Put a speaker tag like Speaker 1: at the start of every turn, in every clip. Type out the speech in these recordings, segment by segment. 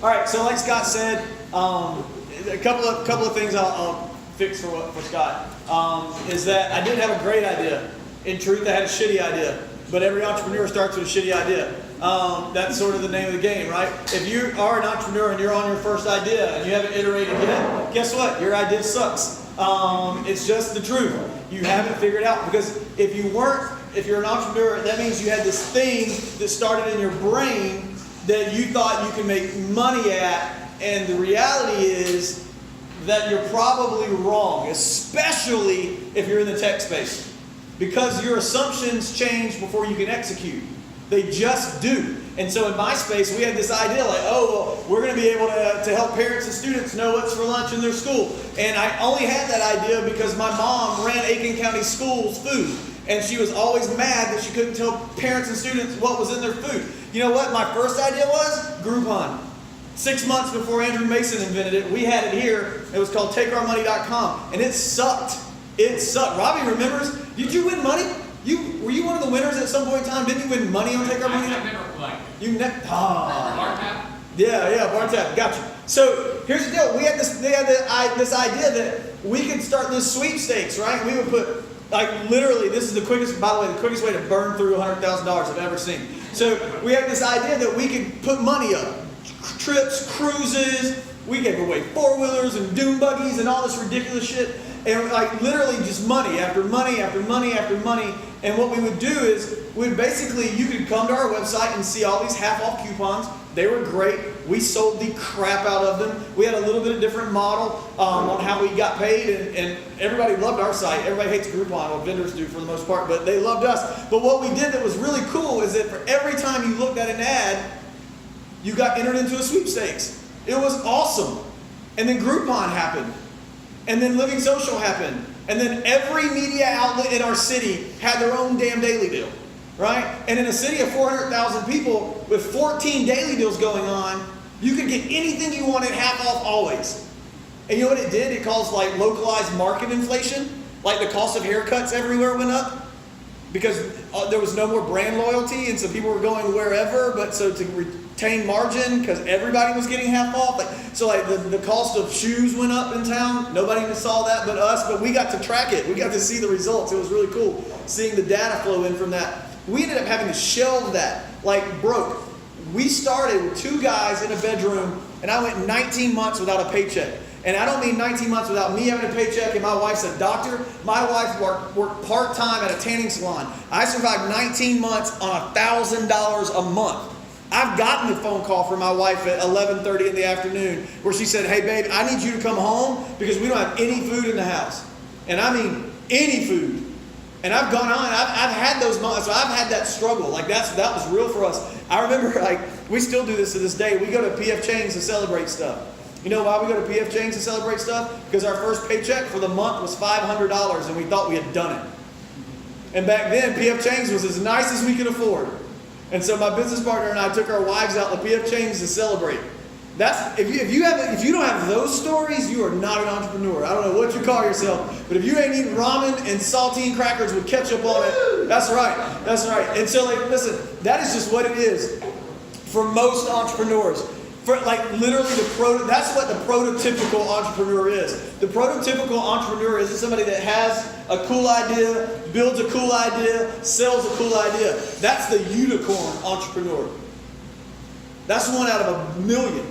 Speaker 1: All right, so like Scott said, a couple of things I'll fix for Scott is that I didn't have a great idea. In truth, I had a shitty idea. But every entrepreneur starts with a shitty idea. That's sort of the name of the game, right? If you are an entrepreneur and you're on your first idea and you haven't iterated yet, guess what? Your idea sucks. It's just the truth. You haven't figured it out. Because if you're an entrepreneur, that means you had this thing that started in your brain that you thought you could make money at. And the reality is that you're probably wrong, especially if you're in the tech space. Because your assumptions change before you can execute. They just do. And so in my space, we had this idea like, oh, well, we're going to be able to help parents and students know what's for lunch in their school. And I only had that idea because my mom ran Aiken County Schools food. And she was always mad that she couldn't tell parents and students what was in their food. You know what my first idea was? Groupon. 6 months before Andrew Mason invented it, we had it here. It was called TakeOurMoney.com. And it sucked. It sucked. Robbie remembers. Did you win money? Were you one of the winners at some point in time? Didn't you win money on Take Our Money?
Speaker 2: I never collected.
Speaker 1: You never.
Speaker 2: Bar tab?
Speaker 1: Yeah, bar tab. Gotcha. So here's the deal. We had this idea that we could start this sweepstakes, right? We would put, like, literally, this is the quickest, by the way, the quickest way to burn through $100,000 I've ever seen. So we had this idea that we could put money up. Trips, cruises, we gave away four-wheelers and dune buggies and all this ridiculous shit. And like literally just money after money after money after money. And what we would do is you could come to our website and see all these half-off coupons. They were great. We sold the crap out of them. We had a little bit of different model on how we got paid, and everybody loved our site. Everybody hates Groupon, well, vendors do for the most part, but they loved us. But what we did that was really cool is that for every time you looked at an ad, you got entered into a sweepstakes. It was awesome. And then Groupon happened. And then Living Social happened. And then every media outlet in our city had their own damn daily deal. Right? And in a city of 400,000 people with 14 daily deals going on, you could get anything you wanted half off always. And you know what it did? It caused like localized market inflation. Like the cost of haircuts everywhere went up. Because there was no more brand loyalty, and so people were going wherever, but so to retain margin, because everybody was getting half off. The cost of shoes went up in town. Nobody even saw that but us, but we got to track it. We got to see the results. It was really cool seeing the data flow in from that. We ended up having to shelve that, like broke. We started with 2 guys in a bedroom, and I went 19 months without a paycheck. And I don't mean 19 months without me having a paycheck and my wife's a doctor. My wife worked part-time at a tanning salon. I survived 19 months on $1,000 a month. I've gotten a phone call from my wife at 11:30 in the afternoon where she said, hey babe, I need you to come home because we don't have any food in the house. And I mean any food. And I've gone on, I've had those moments, so I've had that struggle. Like that was real for us. I remember we still do this to this day. We go to PF Chang's to celebrate stuff. You know why we go to PF Chang's to celebrate stuff? Because our first paycheck for the month was $500 and we thought we had done it. And back then, PF Chang's was as nice as we could afford. And so my business partner and I took our wives out to PF Chang's to celebrate. If you don't have those stories, you are not an entrepreneur. I don't know what you call yourself, but if you ain't eating ramen and saltine crackers with ketchup on it, that's right. That's right. And so listen, that is just what it is for most entrepreneurs. For literally that's what the prototypical entrepreneur is. The prototypical entrepreneur is somebody that has a cool idea, builds a cool idea, sells a cool idea. That's the unicorn entrepreneur. That's 1 out of 1 million.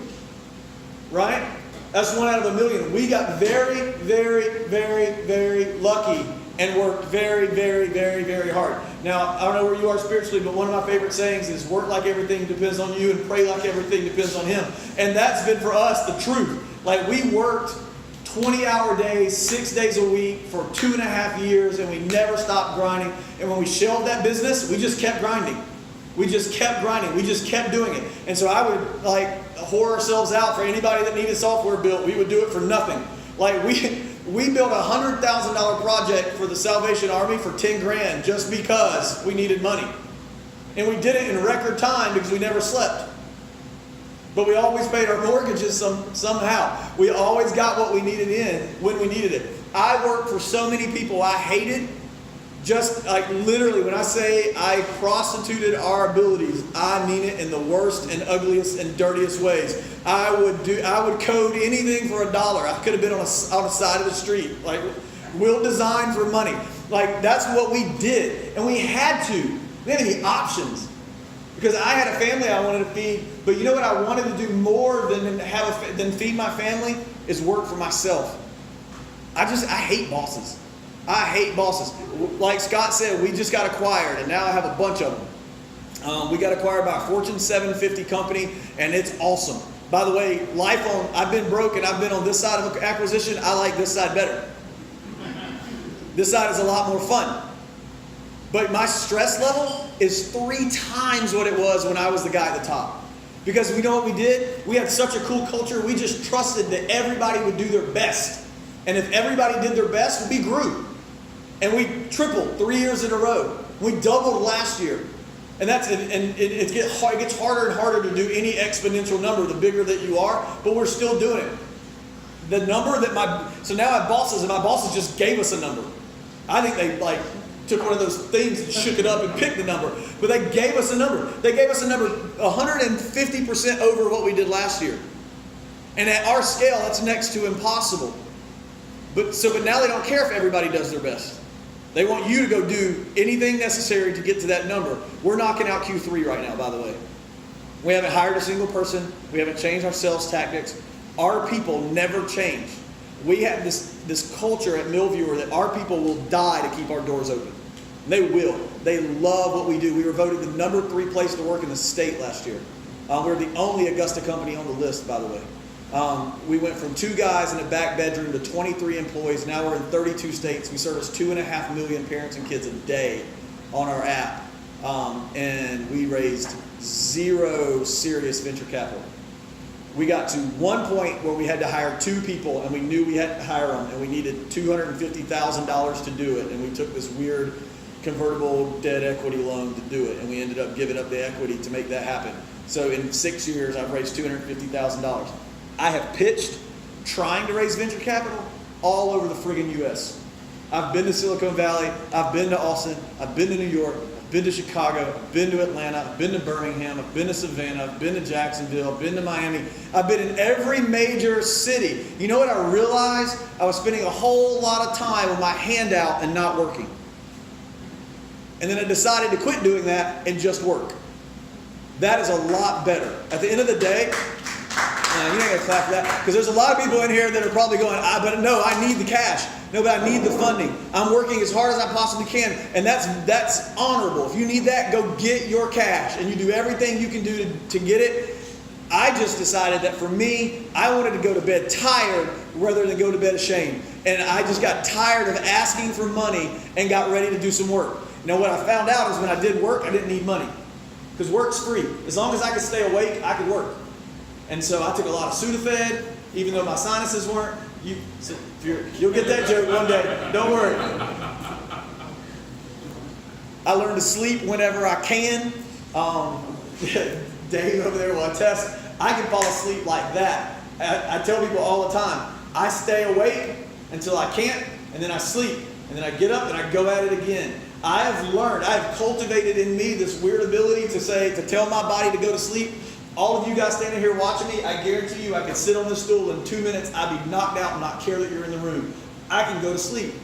Speaker 1: Right? That's 1 out of 1 million. We got very, very, very, very lucky and worked very, very, very, very hard. Now, I don't know where you are spiritually, but one of my favorite sayings is work like everything depends on you and pray like everything depends on him. And that's been for us the truth. Like we worked 20-hour days, 6 days a week for 2.5 years, and we never stopped grinding. And when we shelved that business, we just kept grinding. We just kept grinding. We just kept doing it. And so I would whore ourselves out for anybody that needed software built. We would do it for nothing. We built a $100,000 project for the Salvation Army for 10 grand just because we needed money. And we did it in record time because we never slept. But we always paid our mortgages somehow. We always got what we needed in when we needed it. I worked for so many people I hated Just like literally, when I say I prostituted our abilities, I mean it in the worst and ugliest and dirtiest ways. I would code anything for $1. I could have been on the side of the street. Like, we'll design for money. Like, that's what we did. And we had to. We didn't have any options. Because I had a family I wanted to feed. But you know what I wanted to do more than feed my family? Is work for myself. I hate bosses. I hate bosses. Like Scott said, we just got acquired, and now I have a bunch of them. We got acquired by a Fortune 750 company, and it's awesome. By the way, I've been broke, and I've been on this side of an acquisition. I like this side better. This side is a lot more fun. But my stress level is 3 times what it was when I was the guy at the top. Because we know what we did? We had such a cool culture, we just trusted that everybody would do their best. And if everybody did their best, we grew. And we tripled 3 years in a row. We doubled last year. And it gets harder and harder to do any exponential number the bigger that you are, but we're still doing it. The number so now I have bosses, and my bosses just gave us a number. I think they took one of those things and shook it up and picked the number. But they gave us a number. They gave us a number 150% over what we did last year. And at our scale, that's next to impossible. But now they don't care if everybody does their best. They want you to go do anything necessary to get to that number. We're knocking out Q3 right now, by the way. We haven't hired a single person. We haven't changed our sales tactics. Our people never change. We have this culture at MealViewer that our people will die to keep our doors open. They will. They love what we do. We were voted the number 3 place to work in the state last year. We're the only Augusta company on the list, by the way. We went from 2 guys in a back bedroom to 23 employees. Now we're in 32 states. We service 2.5 million parents and kids a day on our app. And we raised 0 serious venture capital. We got to one point where we had to hire 2 people, and we knew we had to hire them, and we needed $250,000 to do it. And we took this weird convertible debt equity loan to do it, and we ended up giving up the equity to make that happen. So in 6 years, I've raised $250,000. I have pitched trying to raise venture capital all over the friggin' U.S. I've been to Silicon Valley, I've been to Austin, I've been to New York, I've been to Chicago, I've been to Atlanta, I've been to Birmingham, I've been to Savannah, I've been to Jacksonville, I've been to Miami. I've been in every major city. You know what I realized? I was spending a whole lot of time with my hand out and not working. And then I decided to quit doing that and just work. That is a lot better. At the end of the day, you ain't gonna clap for that, because there's a lot of people in here that are probably going, but no, I need the cash. No, but I need the funding. I'm working as hard as I possibly can, and that's honorable. If you need that, go get your cash, and you do everything you can do to get it. I just decided that for me, I wanted to go to bed tired rather than go to bed ashamed. And I just got tired of asking for money and got ready to do some work. You know, what I found out is when I did work, I didn't need money, because work's free. As long as I could stay awake, I could work. And so I took a lot of Sudafed, even though my sinuses weren't. You'll get that joke one day. Don't worry. I learned to sleep whenever I can. Dave over there will attest. I can fall asleep like that. I tell people all the time, I stay awake until I can't, and then I sleep. And then I get up and I go at it again. I have cultivated in me this weird ability to tell my body to go to sleep. All of you guys standing here watching me, I guarantee you I could sit on this stool in 2 minutes, I'd be knocked out and not care that you're in the room. I can go to sleep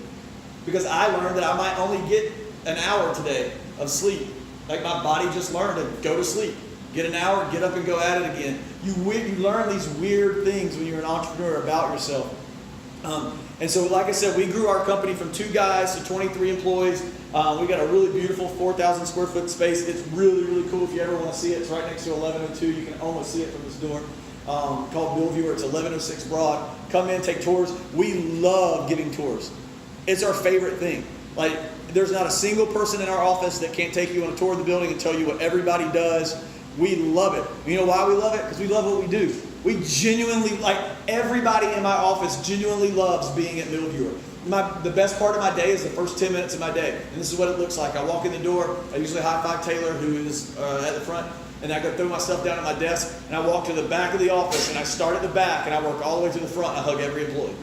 Speaker 1: because I learned that I might only get an hour today of sleep. Like, my body just learned to go to sleep. Get an hour, get up and go at it again. You learn these weird things when you're an entrepreneur about yourself. And so, like I said, we grew our company from 2 guys to 23 employees. We got a really beautiful 4,000 square foot space. It's really, really cool. If you ever want to see it, it's right next to 1102. You can almost see it from this door. Called MealViewer. It's 1106 Broad. Come in, take tours. We love giving tours. It's our favorite thing. Like, there's not a single person in our office that can't take you on a tour of the building and tell you what everybody does. We love it. You know why we love it? Because we love what we do. We genuinely, everybody in my office genuinely loves being at MealViewer. The best part of my day is the first 10 minutes of my day. And this is what it looks like. I walk in the door, I usually high-five Taylor, who is at the front, and I go throw my stuff down at my desk, and I walk to the back of the office, and I start at the back, and I work all the way to the front, and I hug every employee.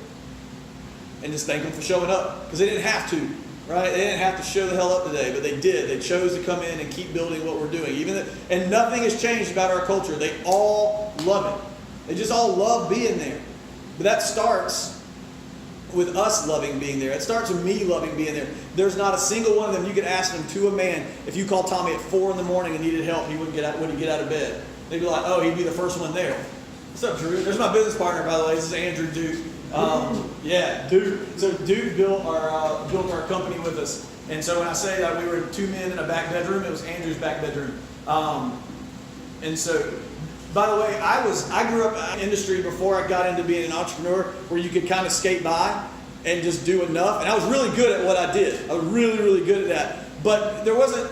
Speaker 1: And just thank them for showing up, because they didn't have to. right? They didn't have to show the hell up today, but they did. They chose to come in and keep building what we're doing. And nothing has changed about our culture. They all love it. They just all love being there. But that starts with us loving being there. It starts with me loving being there. There's not a single one of them. You could ask them to a man, if you called Tommy at 4 in the morning and needed help, he wouldn't get out of bed. They'd be like, oh, he'd be the first one there. What's up, Drew? There's my business partner, by the way. This is Andrew Duke. Yeah, Duke. So Duke built our company with us. And so when I say that we were 2 men in a back bedroom, it was Andrew's back bedroom. And so, by the way, I grew up in an industry before I got into being an entrepreneur where you could kind of skate by and just do enough. And I was really good at what I did. I was really, really good at that. But there wasn't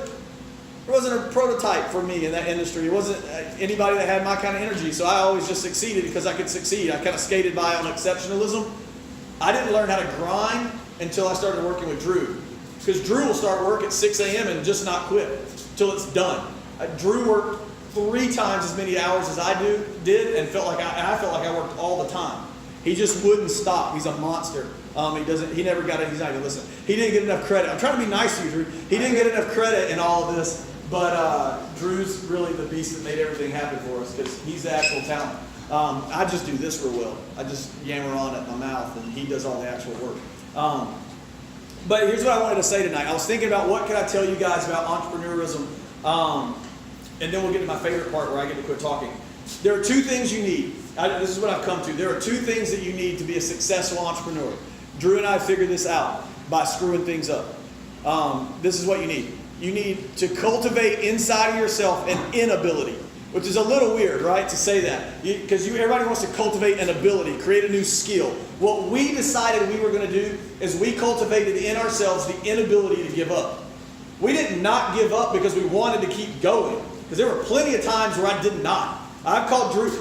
Speaker 1: a prototype for me in that industry. It wasn't anybody that had my kind of energy. So I always just succeeded because I could succeed. I kind of skated by on exceptionalism. I didn't learn how to grind until I started working with Drew. Because Drew will start work at 6 a.m. and just not quit until it's done. Drew worked 3 times as many hours as I did and I felt like I worked all the time. He just wouldn't stop. He's a monster. He never got it. He's not even listening. He didn't get enough credit. I'm trying to be nice to you, Drew. He didn't get enough credit in all of this. But Drew's really the beast that made everything happen for us because he's the actual talent. I just do this real well. I just yammer on at my mouth and he does all the actual work. But here's what I wanted to say tonight. I was thinking about what can I tell you guys about entrepreneurism. And then we'll get to my favorite part where I get to quit talking. There are 2 things you need. This is what I've come to. There are 2 things that you need to be a successful entrepreneur. Drew and I figured this out by screwing things up. This is what you need. You need to cultivate inside of yourself an inability, which is a little weird, right, to say that. Because everybody wants to cultivate an ability, create a new skill. What we decided we were going to do is we cultivated in ourselves the inability to give up. We did not give up because we wanted to keep going. Because there were plenty of times where I did not. I've called Drew,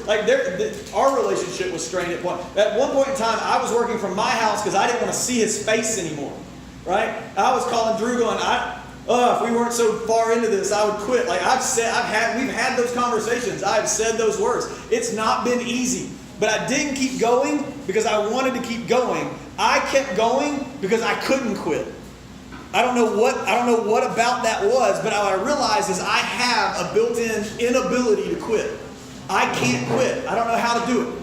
Speaker 1: our relationship was strained at one. At one point in time, I was working from my house because I didn't want to see his face anymore, right? I was calling Drew going, if we weren't so far into this, I would quit. We've had those conversations. I've said those words. It's not been easy, but I didn't keep going because I wanted to keep going. I kept going because I couldn't quit. I don't know what about that was, but what I realized is I have a built-in inability to quit. I can't quit. I don't know how to do it.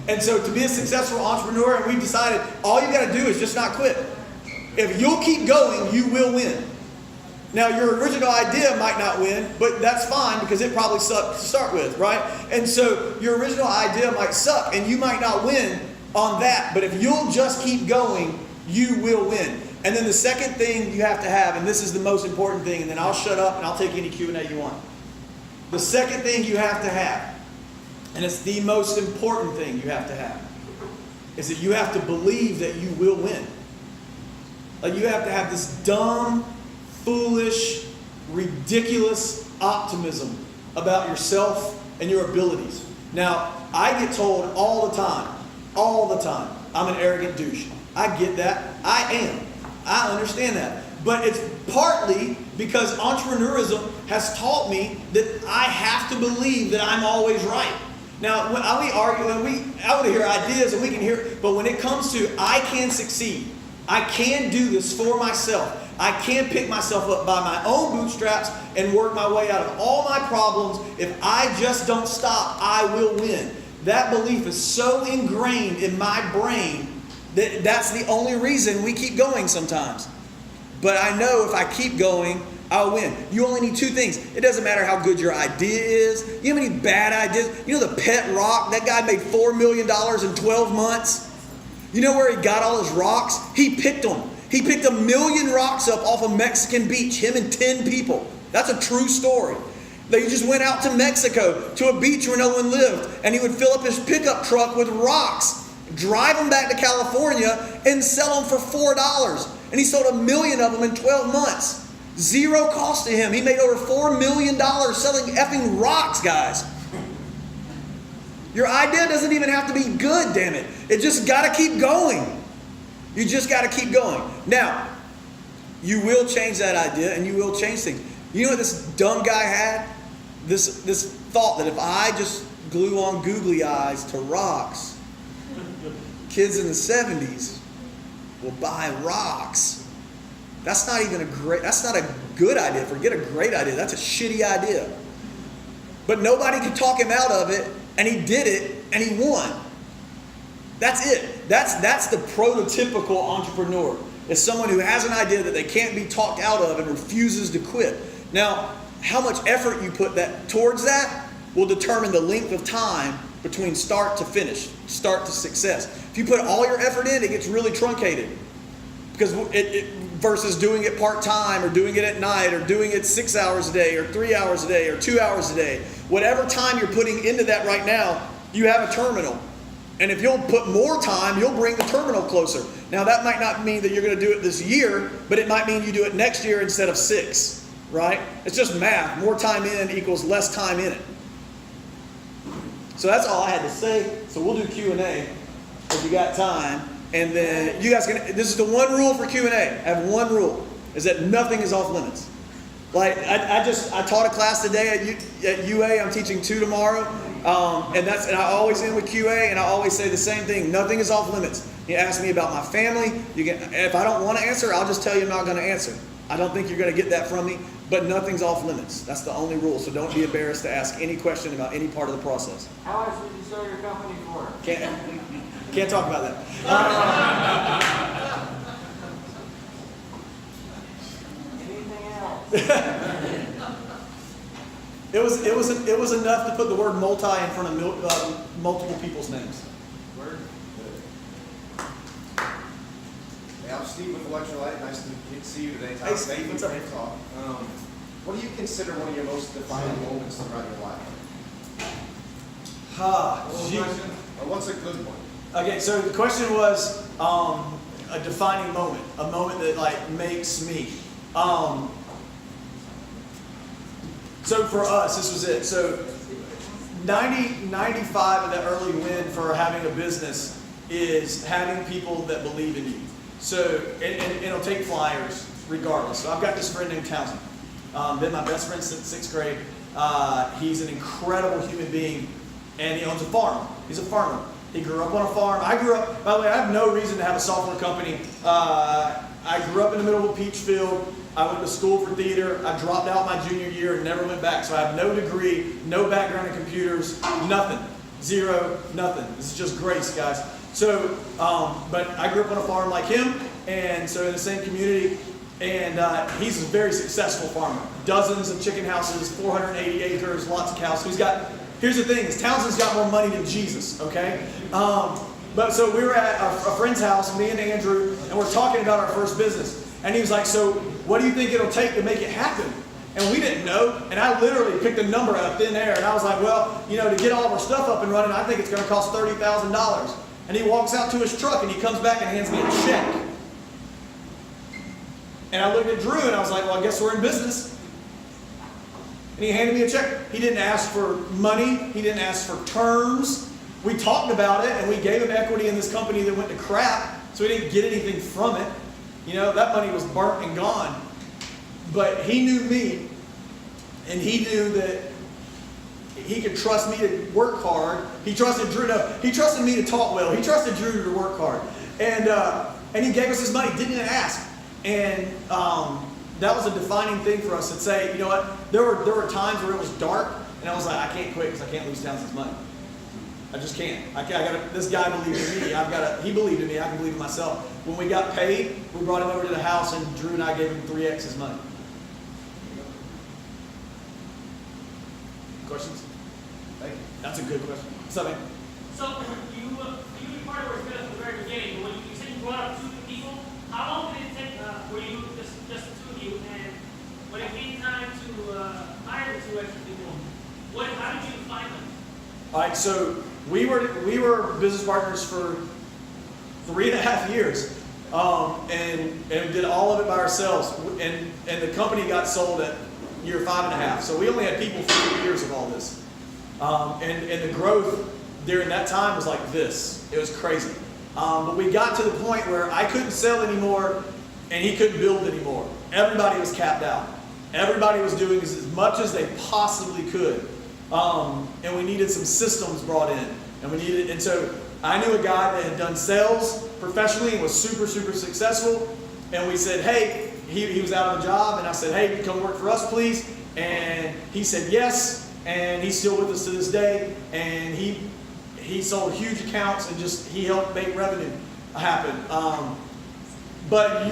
Speaker 1: And so to be a successful entrepreneur, we decided all you got to do is just not quit. If you'll keep going, you will win. Now, your original idea might not win, but that's fine because it probably sucked to start with, right? And so your original idea might suck and you might not win on that, but if you'll just keep going, you will win. And then the second thing you have to have, and this is the most important thing, and then I'll shut up and I'll take any Q&A you want. The second thing you have to have, and it's the most important thing you have to have, is that you have to believe that you will win. Like you have to have this dumb, foolish, ridiculous optimism about yourself and your abilities. Now, I get told all the time, I'm an arrogant douche. I get that. I am. I understand that. But it's partly because entrepreneurism has taught me that I have to believe that I'm always right. Now, when we argue, I want to hear ideas and we can hear, but when it comes to I can succeed, I can do this for myself, I can pick myself up by my own bootstraps and work my way out of all my problems. If I just don't stop, I will win. That belief is so ingrained in my brain that that's the only reason we keep going sometimes. But I know if I keep going, I'll win. You only need 2 things. It doesn't matter how good your idea is. You have any bad ideas? You know the pet rock? That guy made $4 million in 12 months. You know where he got all his rocks? He picked them. He picked 1 million rocks up off a Mexican beach, him and 10 people. That's a true story. They just went out to Mexico, to a beach where no one lived, and he would fill up his pickup truck with rocks, drive them back to California, and sell them for $4. And he sold 1 million of them in 12 months. 0 cost to him. He made over $4 million selling effing rocks, guys. Your idea doesn't even have to be good, damn it. It just got to keep going. You just got to keep going. Now, you will change that idea and you will change things. You know what this dumb guy had? This thought that if I just glue on googly eyes to rocks, kids in the 70s will buy rocks. That's not a good idea. Forget a great idea. That's a shitty idea. But nobody could talk him out of it, and he did it, and he won. That's it. That's the prototypical entrepreneur. It's someone who has an idea that they can't be talked out of and refuses to quit. Now, how much effort you put towards that will determine the length of time between start to finish, start to success. If you put all your effort in, it gets really truncated. Because versus doing it part-time or doing it at night or doing it 6 hours a day or 3 hours a day or 2 hours a day. Whatever time you're putting into that right now, you have a terminal. And if you'll put more time, you'll bring the terminal closer. Now that might not mean that you're going to do it this year, but it might mean you do it next year instead of 6, right? It's just math. More time in equals less time in it. So that's all I had to say. So we'll do Q&A if you got time. And then you guys this is the one rule for Q&A. I have one rule, is that nothing is off limits. Like I taught a class today at UA. I'm teaching 2 tomorrow. And I always end with QA, and I always say the same thing. Nothing is off limits. You ask me about my family. If I don't want to answer, I'll just tell you I'm not going to answer. I don't think you're going to get that from me, but nothing's off limits. That's the only rule. So don't be embarrassed to ask any question about any part of the process.
Speaker 2: How much did you sell your company for?
Speaker 1: Can't talk about that.
Speaker 2: Anything else?
Speaker 1: It was enough to put the word multi in front of multiple people's names.
Speaker 3: Word. Hey, I'm Steve with Electrolyte. Nice to see you today, Tom.
Speaker 1: Hey, Steve, what's up?
Speaker 3: What do you consider one of your most defining moments throughout your life? What's a good one?
Speaker 1: Okay, so the question was a defining moment, a moment that like makes me. So for us, this was it. So 95 of that early win for having a business is having people that believe in you. So, and it'll take flyers regardless. So I've got this friend named Townsend. Been my best friend since 6th grade. He's an incredible human being, and he owns a farm. He's a farmer. He grew up on a farm. I grew up, by the way, I have no reason to have a software company. I grew up in the middle of a peach field. I went to school for theater. I dropped out my junior year and never went back. So I have no degree, no background in computers, nothing. Zero, nothing. This is just grace, guys. So, but I grew up on a farm like him, and so in the same community, and he's a very successful farmer. Dozens of chicken houses, 480 acres, lots of cows. So here's the thing, is Townsend's got more money than Jesus, okay? But so we were at a friend's house, me and Andrew, and we're talking about our first business. And he was like, so what do you think it'll take to make it happen? And we didn't know, and I literally picked a number out of thin air, and I was like, well, you know, to get all of our stuff up and running, I think it's going to cost $30,000. And he walks out to his truck, and he comes back and hands me a check. And I looked at Drew, and I was like, well, I guess we're in business. And he handed me a check. He didn't ask for money. He didn't ask for terms. We talked about it, and we gave him equity in this company that went to crap, so we didn't get anything from it. You know, that money was burnt and gone. But he knew me, and he knew that he could trust me to work hard. He trusted Drew. No, he trusted me to talk well. He trusted Drew to work hard. And he gave us his money, didn't even ask. And that was a defining thing for us to say, you know what, there were times where it was dark, and I was like, I can't quit because I can't lose Townsend's money. I just can't. This guy believed in me. He believed in me. I can believe in myself. When we got paid, we brought him over to the house, and Drew and I gave him 3x his money. Questions?
Speaker 3: Thank you.
Speaker 1: That's a good question. What's up, man?
Speaker 4: So you were part of it from the very beginning. When you said you brought up 2 people, how long did it take for you just the 2 of you? And when it came time to hire the 2 extra people, how did you find them?
Speaker 1: All right, so we were business partners for 3.5 years, and did all of it by ourselves. And the company got sold at year 5.5. So we only had people for 3 years of all this. And the growth during that time was like this. It was crazy. But we got to the point where I couldn't sell anymore, and he couldn't build anymore. Everybody was capped out. Everybody was doing as much as they possibly could. And we needed some systems brought in. And so I knew a guy that had done sales professionally and was super, super successful. And we said, hey, he was out of a job, and I said, hey, come work for us, please. And he said yes, and he's still with us to this day. And he sold huge accounts and he helped make revenue happen. But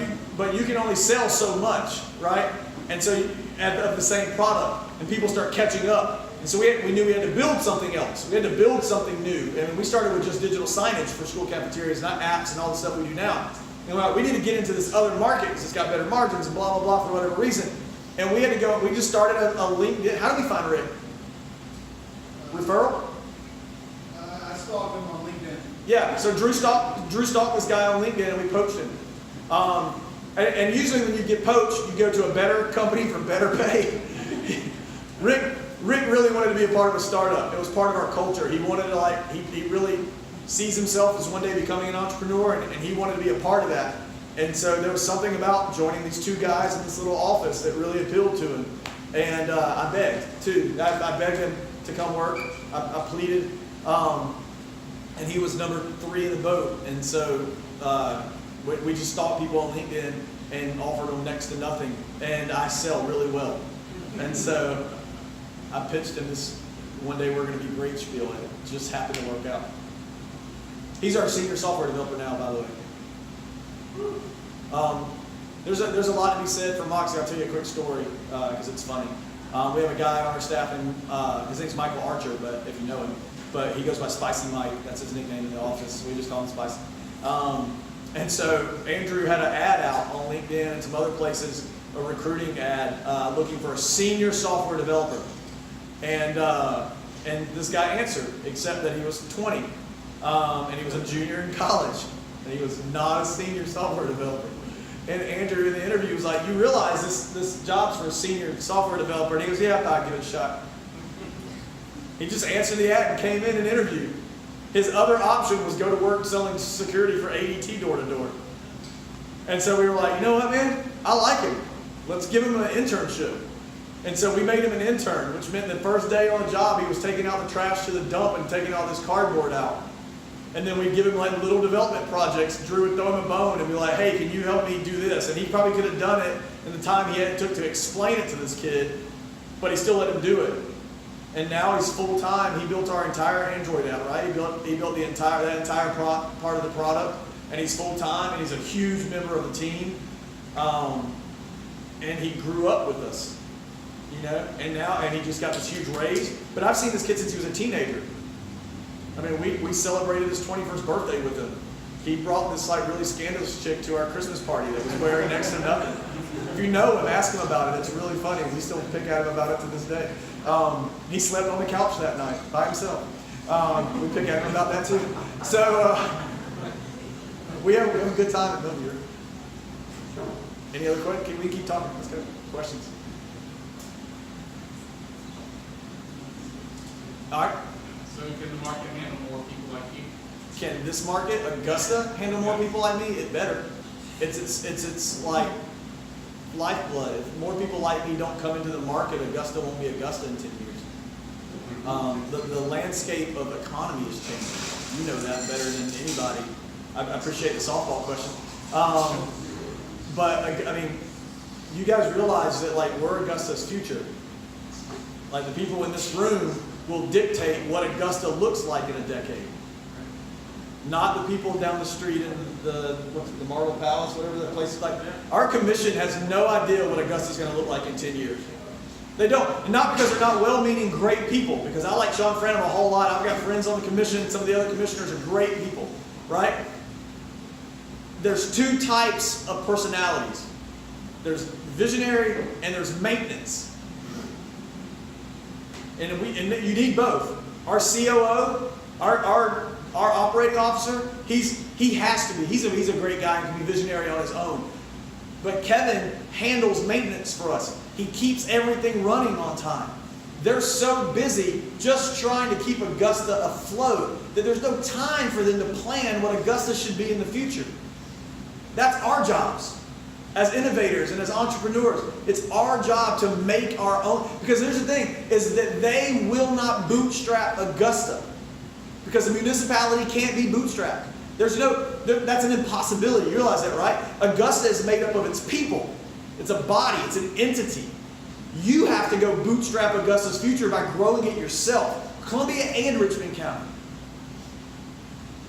Speaker 1: you can only sell so much, right? And so of the same product, and people start catching up. And so we knew we had to build something else. We had to build something new. And we started with just digital signage for school cafeterias, not apps and all the stuff we do now. And we're like, we need to get into this other market because it's got better margins and blah, blah, blah for whatever reason. And we had to go, we just started a LinkedIn. How did we find Rick? Referral?
Speaker 5: I stalked him on LinkedIn.
Speaker 1: Yeah, so Drew stalked this guy on LinkedIn and we poached him. And usually when you get poached, you go to a better company for better pay. Rick really wanted to be a part of a startup. It was part of our culture. He wanted to he really sees himself as one day becoming an entrepreneur, and he wanted to be a part of that. And so there was something about joining these two guys in this little office that really appealed to him. And I begged too. I begged him to come work. I pleaded. And he was number 3 in the boat. And so we just stalked people on LinkedIn and offered them next to nothing. And I sell really well. And so I pitched him this one day we're going to be great spiel, and it just happened to work out. He's our senior software developer now, by the way. There's a lot to be said for Moxie. I'll tell you a quick story because it's funny. We have a guy on our staff, and his name's Michael Archer, but if you know him, but he goes by Spicy Mike. That's his nickname in the office. We just call him Spicy. And so Andrew had an ad out on LinkedIn and some other places, a recruiting ad looking for a senior software developer. And this guy answered, except that he was 20, and he was a junior in college, and he was not a senior software developer. And Andrew in the interview was like, "You realize this job's for a senior software developer?" And he goes, "Yeah, I thought I'd give it a shot." He just answered the ad and came in and interviewed. His other option was go to work selling security for ATDC door to door. And so we were like, you know what, man? I like him. Let's give him an internship. And so we made him an intern, which meant the first day on the job, he was taking out the trash to the dump and taking all this cardboard out. And then we'd give him like little development projects. Drew would throw him a bone and be like, hey, can you help me do this? And he probably could have done it in the time he took to explain it to this kid, but he still let him do it. And now he's full-time. He built our entire Android app, right? He built that entire part of the product, and he's full-time, and he's a huge member of the team. And he grew up with us, you know, and he just got this huge raise. But I've seen this kid since he was a teenager. I mean, we celebrated his 21st birthday with him. He brought this like really scandalous chick to our Christmas party that was wearing next to nothing. If you know him, ask him about it. It's really funny. We still pick at him about it to this day. He slept on the couch that night by himself. We pick at him about that too. So we have a good time at MealViewer. Any other questions? Can we keep talking? Let's go. Questions. All right.
Speaker 6: So can the market handle more people like you?
Speaker 1: Can this market, Augusta, handle more people like me? It better. It's like lifeblood. If more people like me don't come into the market, Augusta won't be Augusta in 10 years. The landscape of economy is changing. You know that better than anybody. I appreciate the softball question. But I mean, you guys realize that like we're Augusta's future. Like the people in this room will dictate what Augusta looks like in a decade. Not the people down the street in the Marble Palace, whatever the place is like. Our commission has no idea what Augusta's going to look like in 10 years. They don't. And not because they're not well-meaning, great people. Because I like Sean Franham a whole lot. I've got friends on the commission. Some of the other commissioners are great people, right? There's two types of personalities. There's visionary and there's maintenance. And you need both. Our COO, our operating officer, he has to be. He's a great guy and can be visionary on his own. But Kevin handles maintenance for us. He keeps everything running on time. They're so busy just trying to keep Augusta afloat that there's no time for them to plan what Augusta should be in the future. That's our jobs. As innovators and as entrepreneurs, it's our job to make our own. Because here's the thing, is that they will not bootstrap Augusta. Because the municipality can't be bootstrapped. That's an impossibility. You realize that, right? Augusta is made up of its people. It's a body. It's an entity. You have to go bootstrap Augusta's future by growing it yourself. Columbia and Richmond County.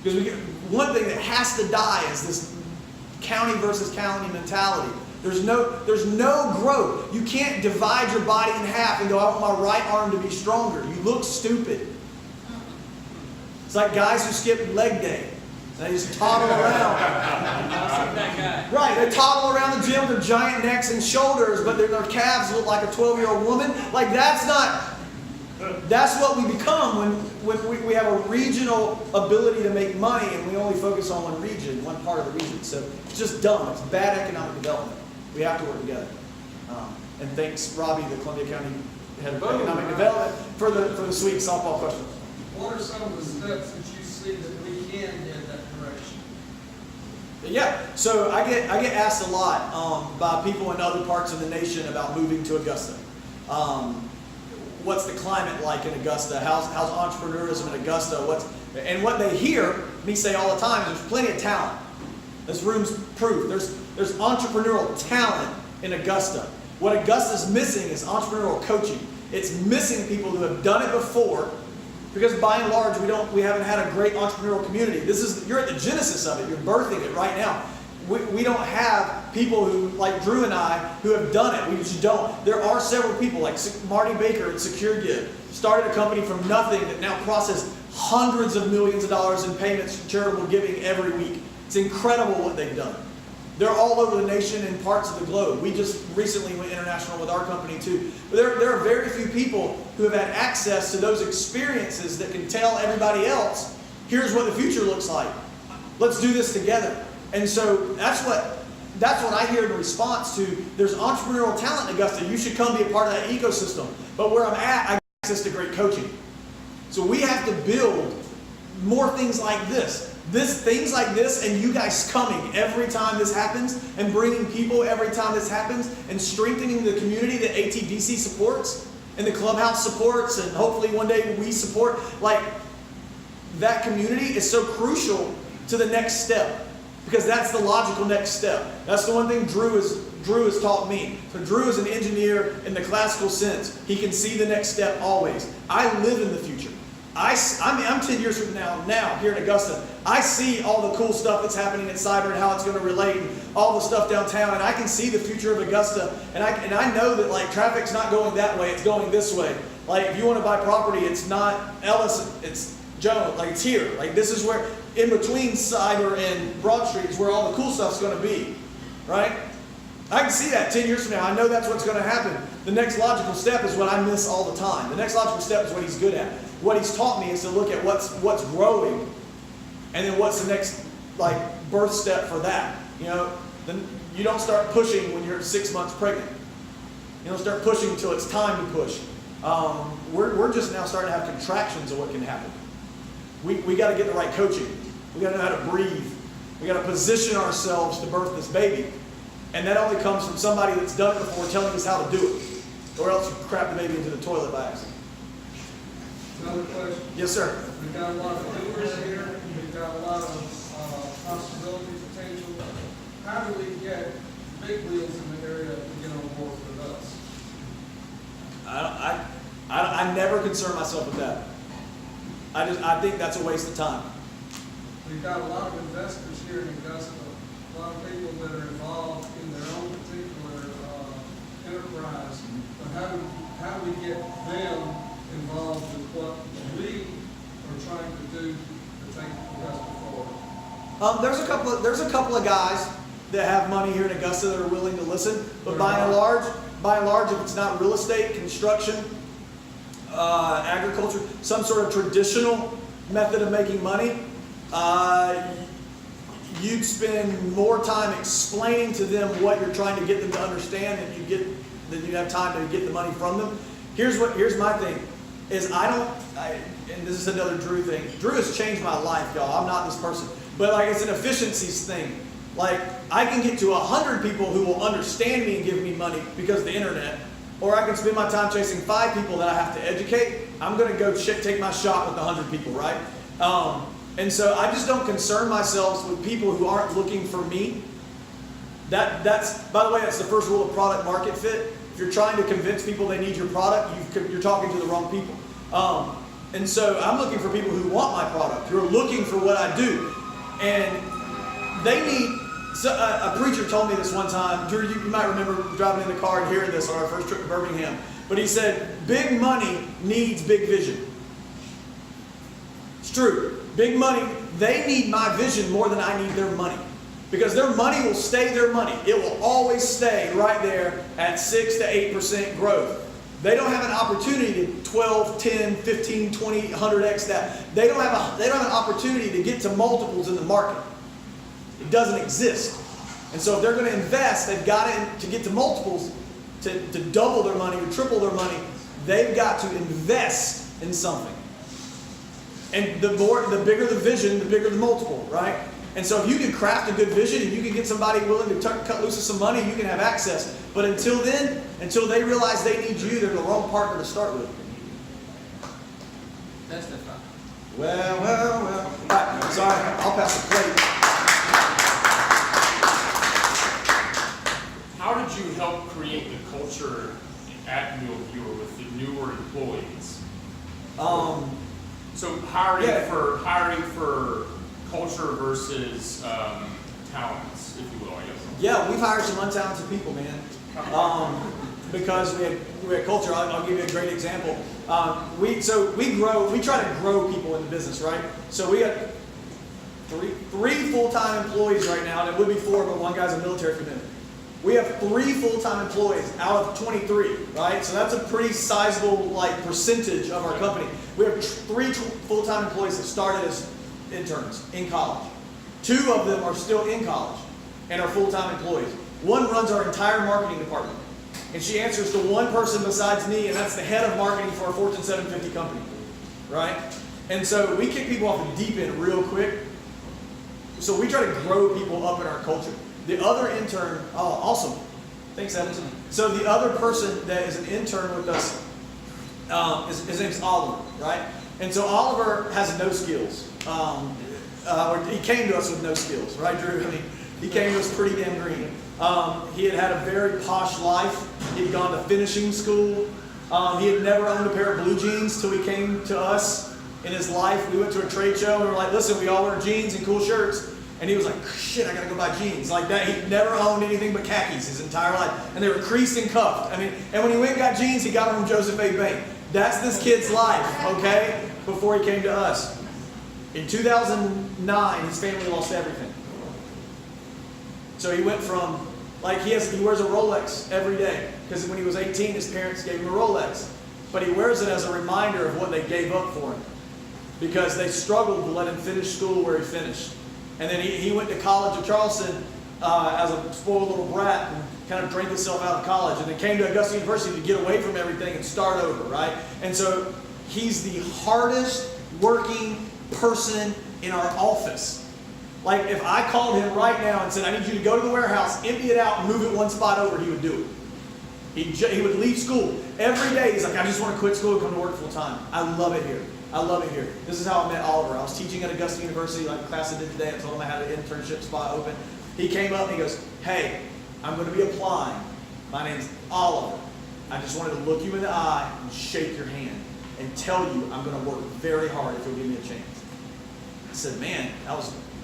Speaker 1: Because one thing that has to die is this county versus county mentality. There's no growth. You can't divide your body in half and go, I want my right arm to be stronger. You look stupid. It's like guys who skip leg day. They just toddle around. Right, they toddle around the gym with their giant necks and shoulders, but their calves look like a 12-year-old woman. Like that's what we become when we have a regional ability to make money and we only focus on one region, one part of the region. So it's just dumb. It's bad economic development. We have to work together. And thanks, Robbie, the Columbia County Head of Economic Development, for the sweet softball question.
Speaker 5: What are some of the steps that you see that we can get that direction?
Speaker 1: Yeah, so I get asked a lot by people in other parts of the nation about moving to Augusta. What's the climate like in Augusta? How's entrepreneurism in Augusta? And what they hear me say all the time is there's plenty of talent. This room's proof. There's entrepreneurial talent in Augusta. What Augusta's missing is entrepreneurial coaching. It's missing people who have done it before. Because by and large, we haven't had a great entrepreneurial community. You're at the genesis of it. You're birthing it right now. We don't have people who, like Drew and I, who have done it. We just don't. There are several people, like Marty Baker at SecureGive, started a company from nothing that now processes hundreds of millions of dollars in payments for charitable giving every week. It's incredible what they've done. They're all over the nation and parts of the globe. We just recently went international with our company too. But there are very few people who have had access to those experiences that can tell everybody else, here's what the future looks like. Let's do this together. And so that's what I hear in response to, there's entrepreneurial talent in Augusta. You should come be a part of that ecosystem. But where I'm at, I get access to great coaching. So we have to build more things like this. Things like this, and you guys coming every time this happens, and bringing people every time this happens, and strengthening the community that ATDC supports, and the clubhouse supports, and hopefully one day we support. Like, that community is so crucial to the next step, because that's the logical next step. That's the one thing Drew has taught me. So Drew is an engineer in the classical sense. He can see the next step always. I live in the future. I'm 10 years from now here in Augusta. I see all the cool stuff that's happening in cyber and how it's going to relate, and all the stuff downtown, and I can see the future of Augusta, and I know that like traffic's not going that way, it's going this way. Like if you want to buy property, it's not Ellis, it's Jones, like it's here. Like this is where, in between cyber and Broad Street is where all the cool stuff's going to be, right? I can see that 10 years from now. I know that's what's going to happen. The next logical step is what I miss all the time. The next logical step is what he's good at. What he's taught me is to look at what's growing, and then what's the next like birth step for that. You know, then you don't start pushing when you're 6 months pregnant. You don't start pushing until it's time to push. We're just now starting to have contractions of what can happen. We got to get the right coaching. We got to know how to breathe. We got to position ourselves to birth this baby. And that only comes from somebody that's done it before telling us how to do it. Or else you crap the baby into the toilet by accident.
Speaker 5: Another question.
Speaker 1: Yes, sir.
Speaker 5: We've got a lot of doers here. We've got a lot of possibility potential. How do we get big wheels in the area to get on board with us?
Speaker 1: I never concern myself with that. I think that's a waste of time.
Speaker 5: We've got a lot of investors here in Augusta, a lot of people that are involved in their own particular enterprise. But how do we get them involved with what we are trying to do to take Augusta forward?
Speaker 1: There's a couple of guys that have money here in Augusta that are willing to listen, but by and large, if it's not real estate, construction, agriculture, some sort of traditional method of making money, you'd spend more time explaining to them what you're trying to get them to understand than you have time to get the money from them. Here's my thing, is and this is another Drew thing. Drew has changed my life, y'all. I'm not this person. But like it's an efficiencies thing. Like I can get to 100 people who will understand me and give me money because of the internet. Or I can spend my time chasing 5 people that I have to educate. I'm going to go take my shot with 100 people, right? And so I just don't concern myself with people who aren't looking for me. That's, by the way, that's the first rule of product market fit. If you're trying to convince people they need your product, you're talking to the wrong people. And so I'm looking for people who want my product, who are looking for what I do. And they need, so a preacher told me this one time. Drew, you might remember driving in the car and hearing this on our first trip to Birmingham. But he said, big money needs big vision. It's true. Big money, they need my vision more than I need their money. Because their money will stay their money. It will always stay right there at 6 to 8% growth. They don't have an opportunity to 12, 10, 15, 20, 100x that. They don't have an opportunity to get to multiples in the market. It doesn't exist. And so if they're going to invest, they've got to get to multiples, to double their money or triple their money, they've got to invest in something. And the bigger the vision, the bigger the multiple, right? And so if you can craft a good vision and you can get somebody willing to cut loose of some money, you can have access. But until then, until they realize they need you, they're the wrong partner to start with.
Speaker 2: Testify.
Speaker 1: Well. All right, sorry, I'll pass the plate.
Speaker 6: How did you help create the culture at MealViewer with the newer employees? So hiring for culture versus talents, if you will, I guess.
Speaker 1: Yeah, we've hired some untalented people, man. Because we had culture. I'll give you a great example. We try to grow people in the business, right? So we got three full-time employees right now, and it would be 4, but one guy's a military commitment. We have 3 full-time employees out of 23, right? So that's a pretty sizable percentage of our company. We have 3 full-time employees that started as interns in college. 2 of them are still in college and are full-time employees. One runs our entire marketing department, and she answers to one person besides me, and that's the head of marketing for a Fortune 750 company, right? And so we kick people off the deep end real quick. So we try to grow people up in our culture. The other intern, oh, awesome. Thanks, Evans. So the other person that is an intern with us, his name's Oliver, right? And so Oliver has no skills. He came to us with no skills, right, Drew? I mean, he came to us pretty damn green. He had a very posh life. He'd gone to finishing school. He had never owned a pair of blue jeans till he came to us in his life. We went to a trade show and we were like, listen, we all wear jeans and cool shirts. And he was like, shit, I gotta go buy jeans. Like that, he never owned anything but khakis his entire life. And they were creased and cuffed. I mean, and when he went and got jeans, he got them from Joseph A. Bank. That's this kid's life, okay? Before he came to us. In 2009, his family lost everything. So he went from, he wears a Rolex every day. Because when he was 18, his parents gave him a Rolex. But he wears it as a reminder of what they gave up for him. Because they struggled to let him finish school where he finished. And then he went to college at Charleston as a spoiled little brat and kind of drank himself out of college. And then came to Augusta University to get away from everything and start over, right? And so he's the hardest working person in our office. Like if I called him right now and said, I need you to go to the warehouse, empty it out, and move it one spot over, he would do it. He would leave school. Every day he's like, I just want to quit school and come to work full time. I love it here. I love it here. This is how I met Oliver. I was teaching at Augusta University, like the class I did today. I told him I had an internship spot open. He came up and he goes, hey, I'm going to be applying. My name's Oliver. I just wanted to look you in the eye and shake your hand and tell you I'm going to work very hard if you'll give me a chance. I said, man,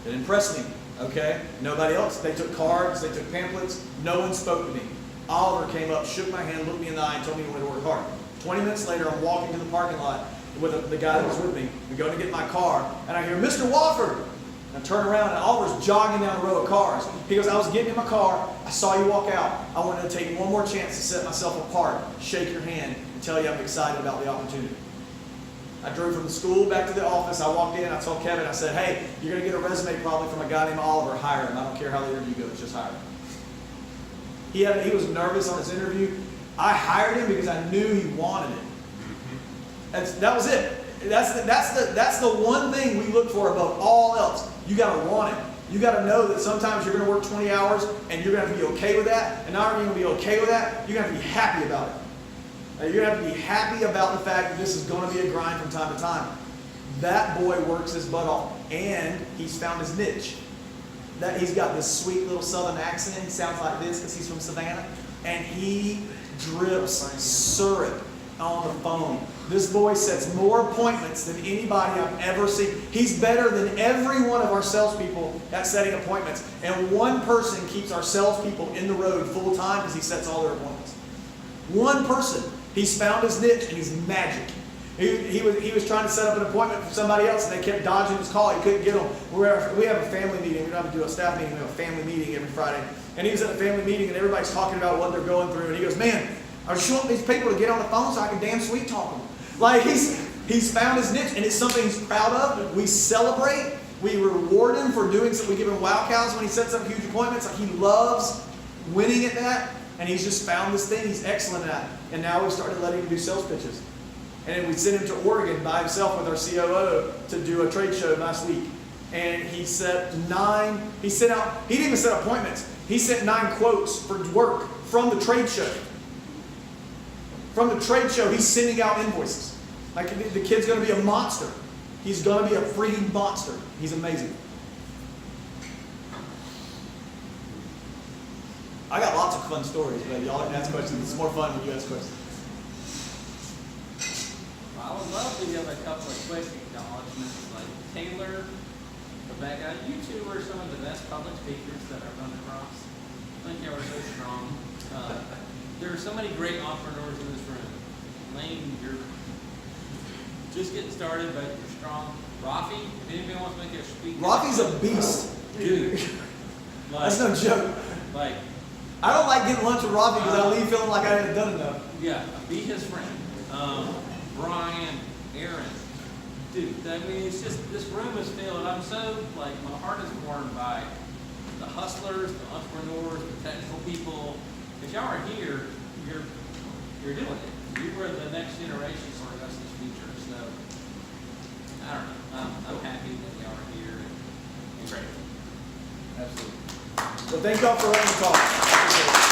Speaker 1: it impressed me. Okay? Nobody else. They took cards. They took pamphlets. No one spoke to me. Oliver came up, shook my hand, looked me in the eye, and told me he wanted to work hard. 20 minutes later, I'm walking to the parking lot with the guy that was with me. We go to get my car, and I hear, Mr. Wafford! And I turn around, and Oliver's jogging down the row of cars. He goes, I was getting in my car. I saw you walk out. I wanted to take one more chance to set myself apart, shake your hand, and tell you I'm excited about the opportunity. I drove from the school back to the office. I walked in. I told Kevin, I said, hey, you're going to get a resume probably from a guy named Oliver. Hire him. I don't care how the interview goes. Just hire him. He was nervous on his interview. I hired him because I knew he wanted it. That was it. That's the one thing we look for above all else. You got to want it. You got to know that sometimes you're going to work 20 hours and you're going to be okay with that. And not only are you going to be okay with that, you're going to be happy about it. You're going to have to be happy about the fact that this is going to be a grind from time to time. That boy works his butt off, and he's found his niche. that he's got this sweet little southern accent. He sounds like this because he's from Savannah. And he drips syrup on the phone. This boy sets more appointments than anybody I've ever seen. He's better than every one of our salespeople at setting appointments. And one person keeps our salespeople in the road full time because he sets all their appointments. One person. He's found his niche and he's magic. He was trying to set up an appointment for somebody else and they kept dodging his call. He couldn't get them. We have a family meeting. We don't have to do a staff meeting. We have a family meeting every Friday. And he was at a family meeting and everybody's talking about what they're going through. And he goes, man, I just want these people to get on the phone so I can damn sweet talk them. Like he's found his niche and it's something he's proud of. We celebrate. We reward him for doing something. We give him wow cows when he sets up huge appointments. Like he loves winning at that. And he's just found this thing he's excellent at. And now we've started letting him do sales pitches. And we sent him to Oregon by himself with our COO to do a trade show last week. And he didn't even set appointments. He sent 9 quotes for work from the trade show. From the trade show, he's sending out invoices. Like the kid's going to be a monster. He's going to be a freaking monster. He's amazing. I got lots of fun stories, but y'all can ask questions. It's more fun when you ask questions.
Speaker 7: I would love to give a couple of quick acknowledgments, like Taylor, Rebecca. You two are some of the best public speakers that I've run across. I think you are so strong. There are so many great entrepreneurs in this room. Lane, you're just getting started, but you're strong. Rafi, if anybody wants to make a speak.
Speaker 1: Rafi's a beast.
Speaker 7: Dude.
Speaker 1: That's no joke.
Speaker 7: Like,
Speaker 1: I don't like getting lunch with Rafi because I leave feeling like I haven't done enough.
Speaker 7: yeah, be his friend. Brian, Aaron, dude, I mean, it's just, this room is filled. I'm so, like, my heart is warmed by the hustlers, the entrepreneurs, the technical people. If y'all are here, you're doing it. You are the next generation for Augusta's future. So, I don't know. I'm happy that y'all are here and great.
Speaker 1: Absolutely. Well, thank y'all for letting me talk.